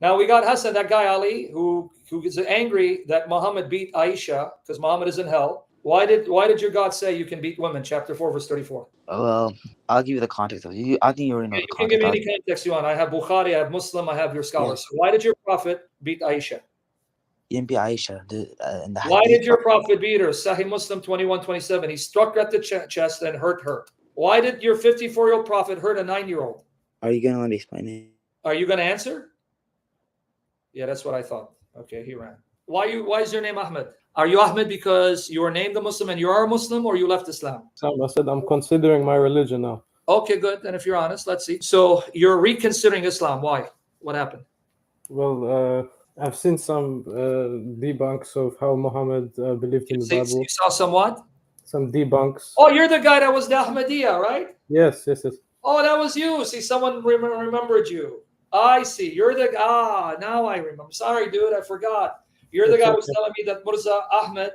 Now we got Hassan, that guy Ali, who is angry that Muhammad beat Aisha because Muhammad is in hell. Why did your God say you can beat women? Chapter 4, verse 34. Well, I'll give you the context of you. I think you already know the You can give context. me any context you want. I have Bukhari, I have Muslim, I have your scholars. So why did your prophet beat Aisha? He didn't beat Aisha. In the Why hadith, did your prophet beat her? Sahih Muslim 21:27. He struck her at the chest and hurt her. Why did your 54-year-old prophet hurt a 9-year-old? Are you going to let me explain it? Are you going to answer? Yeah, that's what I thought. Okay, he ran. Why is your name Ahmed? Are you Ahmed because you were named a Muslim and you are a Muslim, or you left Islam? I said I'm considering my religion now. Okay, good. Then if you're honest, let's see. So you're reconsidering Islam. Why? What happened? Well, I've seen some debunks of how Muhammad believed in the Bible. You saw some what? Some debunks. Oh, you're the guy that was the Ahmadiyya, right? Yes. Oh, that was you. See, someone remembered you. I see. You're the now I remember. Sorry, dude, I forgot. You're the guy who was telling me that Mirza Ahmed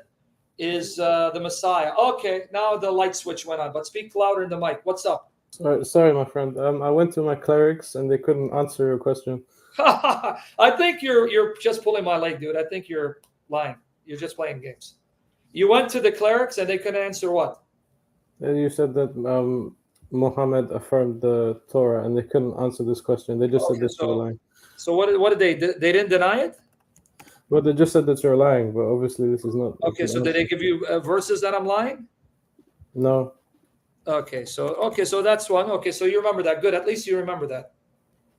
is the Messiah. Okay, now the light switch went on. But speak louder in the mic. What's up? Sorry, my friend. I went to my clerics and they couldn't answer your question. I think you're just pulling my leg, dude. I think you're lying. You're just playing games. You went to the clerics and they couldn't answer what? You said that Muhammad affirmed the Torah and they couldn't answer this question. They just said that you're lying. So what did they? They didn't deny it? Well, they just said that you're lying, but obviously this is not. Okay, so did they give you verses that I'm lying? No. Okay, so that's one. Okay, so you remember that. Good. At least you remember that.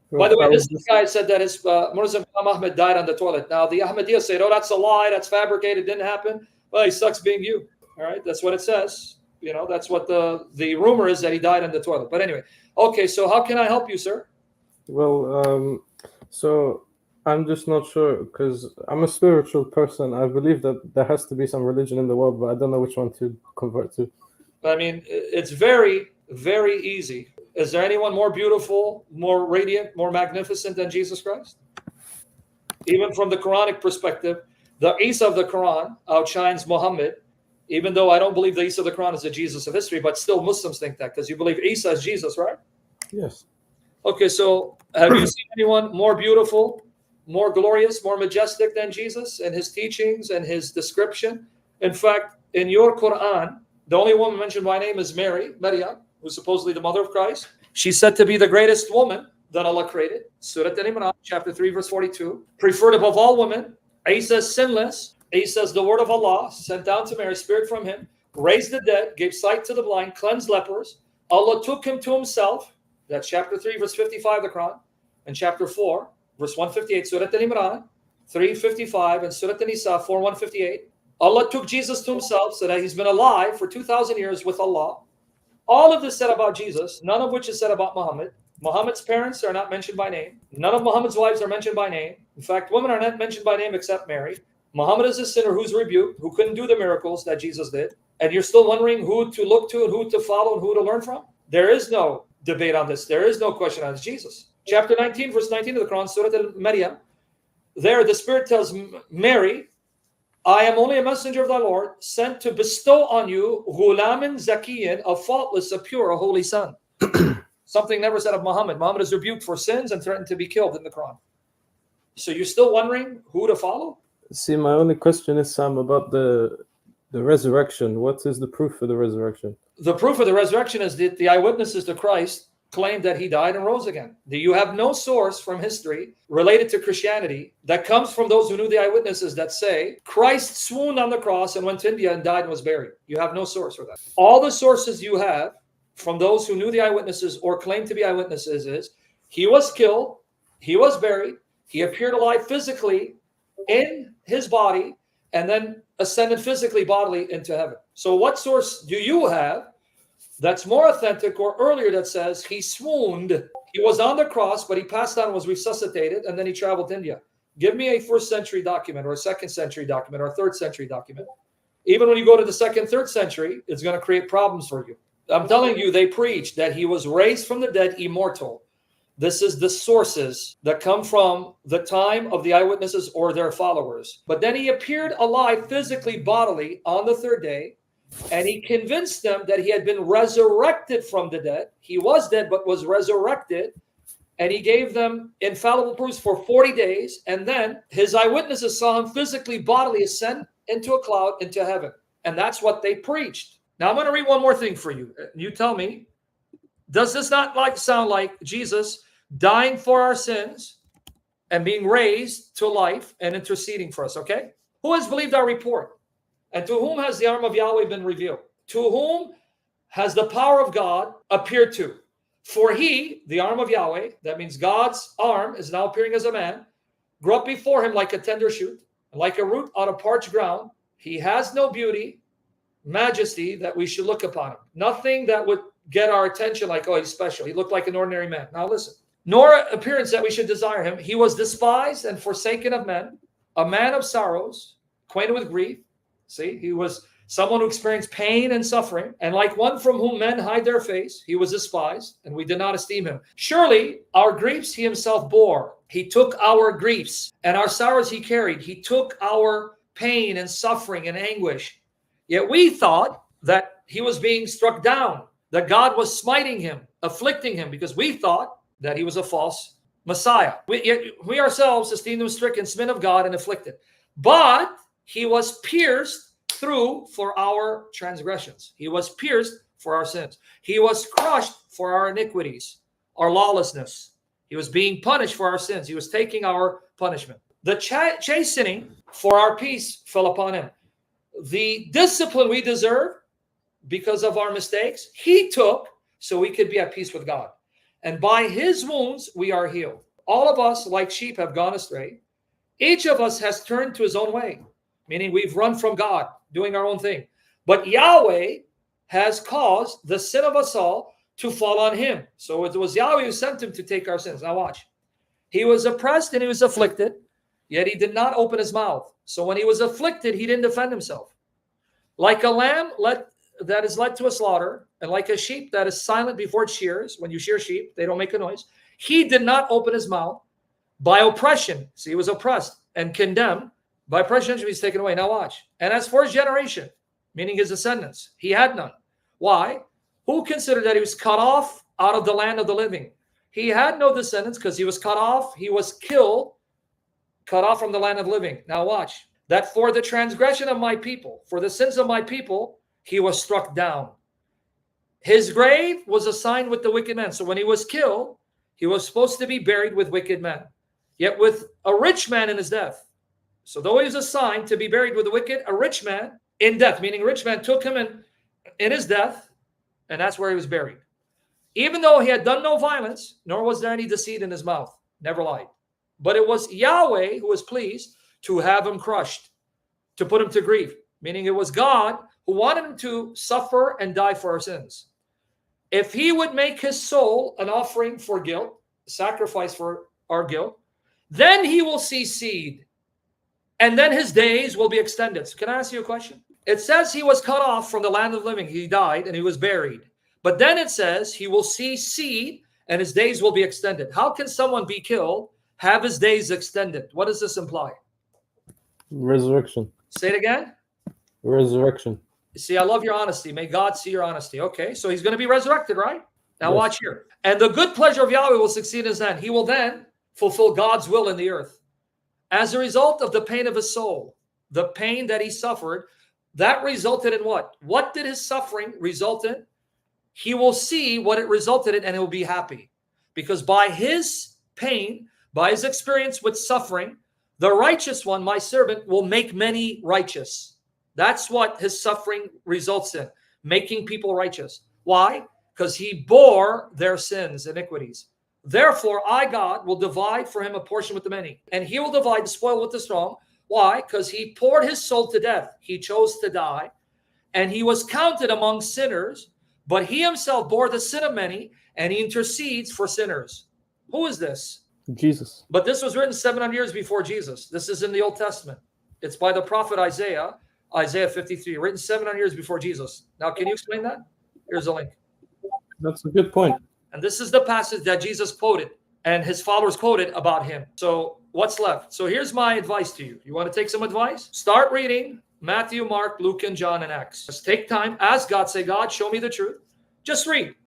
Well, By the way, this guy said that his Mirza Ahmed died on the toilet. Now the Ahmadiyya said, "Oh, that's a lie. That's fabricated. Didn't happen." Well, he sucks being you. All right, that's what it says. You know, that's what the rumor is, that he died on the toilet. But anyway, okay. So how can I help you, sir? Well, so I'm just not sure because I'm a spiritual person. I believe that there has to be some religion in the world, but I don't know which one to convert to. I mean, it's very, very easy. Is there anyone more beautiful, more radiant, more magnificent than Jesus Christ? Even from the Quranic perspective, the Isa of the Quran outshines Muhammad, even though I don't believe the Isa of the Quran is the Jesus of history, but still Muslims think that because you believe Isa is Jesus, right? Yes. Okay, so have you seen anyone more beautiful, more glorious, more majestic than Jesus and his teachings and his description? In fact, in your Quran, the only woman mentioned by name is Maryam, who's supposedly the mother of Christ. She's said to be the greatest woman that Allah created. Surah Al-Imran, chapter 3, verse 42. Preferred above all women. Isa is sinless. Isa is the word of Allah, sent down to Mary, spirit from him, raised the dead, gave sight to the blind, cleansed lepers. Allah took him to himself. That's chapter 3, verse 55 of the Quran. And chapter 4, verse 158, Surah Al-Imran, 355, and Surah An-Nisa, 4, 158. Allah took Jesus to himself so that he's been alive for 2,000 years with Allah. All of this said about Jesus, none of which is said about Muhammad. Muhammad's parents are not mentioned by name. None of Muhammad's wives are mentioned by name. In fact, women are not mentioned by name except Mary. Muhammad is a sinner who's rebuked, who couldn't do the miracles that Jesus did. And you're still wondering who to look to and who to follow and who to learn from? There is no debate on this. There is no question on this. Jesus. Chapter 19, verse 19 of the Quran, Surah Al-Maryam. There, the Spirit tells Mary, I am only a messenger of thy Lord, sent to bestow on you Ghulamin Zakiyin, a faultless, a pure, a holy son. Something never said of Muhammad. Muhammad is rebuked for sins and threatened to be killed in the Quran. So you're still wondering who to follow? See, my only question is, Sam, about the resurrection. What is the proof for the resurrection? The proof of the resurrection is that the eyewitnesses to Christ claimed that he died and rose again. You have no source from history related to Christianity that comes from those who knew the eyewitnesses that say Christ swooned on the cross and went to India and died and was buried. You have no source for that. All the sources you have from those who knew the eyewitnesses or claimed to be eyewitnesses is he was killed, he was buried, he appeared alive physically in his body, and then ascended physically, bodily into heaven. So what source do you have that's more authentic or earlier that says he swooned, he was on the cross, but he passed on and was resuscitated, and then he traveled to India? Give me a 1st century document or a 2nd century document or a 3rd century document. Even when you go to the 2nd, 3rd century, it's going to create problems for you. I'm telling you, they preach that he was raised from the dead, immortal. This is the sources that come from the time of the eyewitnesses or their followers. But then he appeared alive physically, bodily on the 3rd day, and he convinced them that he had been resurrected from the dead. He was dead, but was resurrected. and he gave them infallible proofs for 40 days. And then his eyewitnesses saw him physically, bodily ascend into a cloud into heaven. And that's what they preached. Now I'm going to read one more thing for you. You tell me, does this not sound like Jesus dying for our sins and being raised to life and interceding for us? Okay. Who has believed our report? And to whom has the arm of Yahweh been revealed? To whom has the power of God appeared to? For he, the arm of Yahweh, that means God's arm is now appearing as a man, grew up before him like a tender shoot, like a root on a parched ground. He has no beauty, majesty that we should look upon him. Nothing that would get our attention like, oh, he's special. He looked like an ordinary man. Now listen. Nor appearance that we should desire him. He was despised and forsaken of men, a man of sorrows, acquainted with grief. See, he was someone who experienced pain and suffering, and like one from whom men hide their face, he was despised, and we did not esteem him. Surely our griefs he himself bore. He took our griefs, and our sorrows he carried. He took our pain and suffering and anguish. Yet we thought that he was being struck down, that God was smiting him, afflicting him, because we thought that he was a false Messiah. We ourselves esteemed him stricken, smitten of God, and afflicted. But he was pierced through for our transgressions. He was pierced for our sins. He was crushed for our iniquities, our lawlessness. He was being punished for our sins. He was taking our punishment. The chastening for our peace fell upon him. The discipline we deserve because of our mistakes, he took so we could be at peace with God. And by his wounds, we are healed. All of us, like sheep, have gone astray. Each of us has turned to his own way, meaning we've run from God, doing our own thing. But Yahweh has caused the sin of us all to fall on him. So it was Yahweh who sent him to take our sins. Now watch. He was oppressed and he was afflicted, yet he did not open his mouth. So when he was afflicted, he didn't defend himself. Like a lamb that is led to a slaughter, and like a sheep that is silent before its shears, when you shear sheep, they don't make a noise. He did not open his mouth. By oppression, see, he was oppressed and condemned. By oppression, he's taken away. Now watch. And as for his generation, meaning his descendants, he had none. Why? Who considered that he was cut off out of the land of the living? He had no descendants because he was cut off. He was killed, cut off from the land of the living. Now watch. That for the transgression of my people, for the sins of my people, he was struck down. His grave was assigned with the wicked men. So when he was killed, he was supposed to be buried with wicked men. Yet with a rich man in his death. So though he was assigned to be buried with the wicked, a rich man in death, meaning a rich man took him in his death, and that's where he was buried. Even though he had done no violence, nor was there any deceit in his mouth, never lied. But it was Yahweh who was pleased to have him crushed, to put him to grief, meaning it was God who wanted him to suffer and die for our sins. If he would make his soul an offering for guilt, sacrifice for our guilt, then he will see seed. And then his days will be extended. So can I ask you a question? It says he was cut off from the land of the living. He died and he was buried. But then it says he will see seed and his days will be extended. How can someone be killed, have his days extended? What does this imply? Resurrection. Say it again. Resurrection. See, I love your honesty. May God see your honesty. Okay, so he's going to be resurrected, right? Now Yes. watch here. And the good pleasure of Yahweh will succeed in his end. He will then fulfill God's will in the earth. As a result of the pain of his soul, the pain that he suffered, that resulted in what? What did his suffering result in? He will see what it resulted in and he will be happy. Because by his pain, by his experience with suffering, the righteous one, my servant, will make many righteous. That's what his suffering results in, making people righteous. Why? Because he bore their sins, iniquities. Therefore, I, God, will divide for him a portion with the many, and he will divide the spoil with the strong. Why? Because he poured his soul to death. He chose to die, and he was counted among sinners, but he himself bore the sin of many, and he intercedes for sinners. Who is this? Jesus. But this was written 700 years before Jesus. This is in the Old Testament. It's by the prophet Isaiah, Isaiah 53, written 700 years before Jesus. Now, can you explain that? Here's a link. That's a good point. And this is the passage that Jesus quoted and his followers quoted about him. So what's left? So here's my advice to you. You want to take some advice? Start reading Matthew, Mark, Luke, and John, and Acts. Just take time. Ask God. Say, God, show me the truth. Just read.